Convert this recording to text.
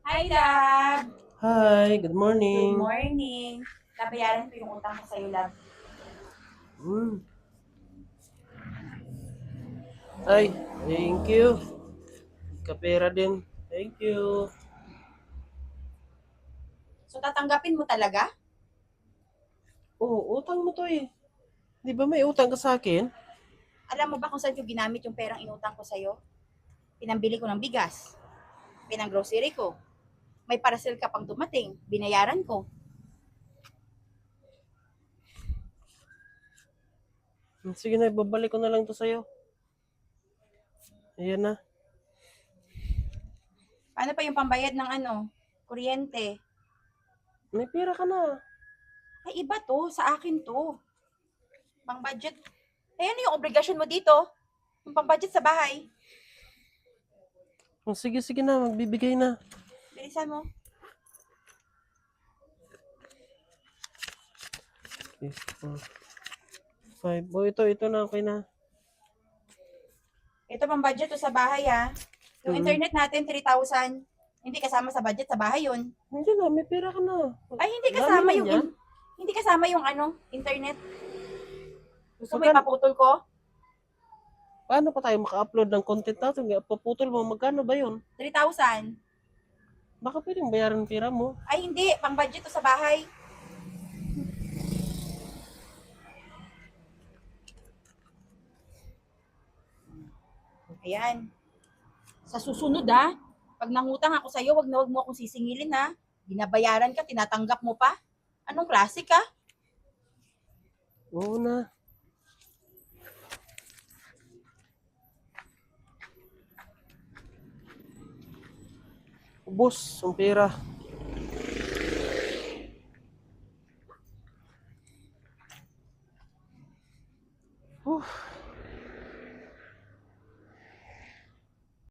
Hi, Lab! Hi, good Good morning. morning. Nabayaran ko yung utang ko sa'yo, Lab. Mm. Ay, thank you. Kapera din. Thank you. So, tatanggapin mo talaga? Oh, utang mo to eh. Di ba may utang ka sa akin? Alam mo ba kung saan ko ginamit yung perang inutang ko sa'yo? Pinambili ko ng bigas. Pinang grocery ko. May parcel ka pang dumating. Binayaran ko. Sige na, babalik ko na lang to sa'yo. Ayan na. Paano pa yung pambayad ng kuryente? May pera ka na. Ay, iba to. Sa akin to. Pang budget. Eh, ano yung obligasyon mo dito? Yung pang budget sa bahay. Oh, sige, sige na, magbibigay na. Bilisan mo. Okay, 5. Oh, ito na, okay na. Ito pang budget to sa bahay, ha. Yung Mm. internet natin, 3,000. Hindi kasama sa budget sa bahay yun. Hindi na, may pera ka na. Ay, hindi Dami kasama na yung yan. hindi kasama yung internet. Gusto mo Magkano- ipaputol ko? Paano pa tayo maka-upload ng content natin? Paputol mo, magkano ba yun? 3,000. Baka pwedeng bayaran ng pera mo. Ay, hindi. Pang budget to sa bahay. Ayan. Sa susunod, pag nangutang ako sa'yo, wag mo akong sisingilin, ha. Binabayaran ka, tinatanggap mo pa. Anong klase ka? Oo na. Ubos ang pera.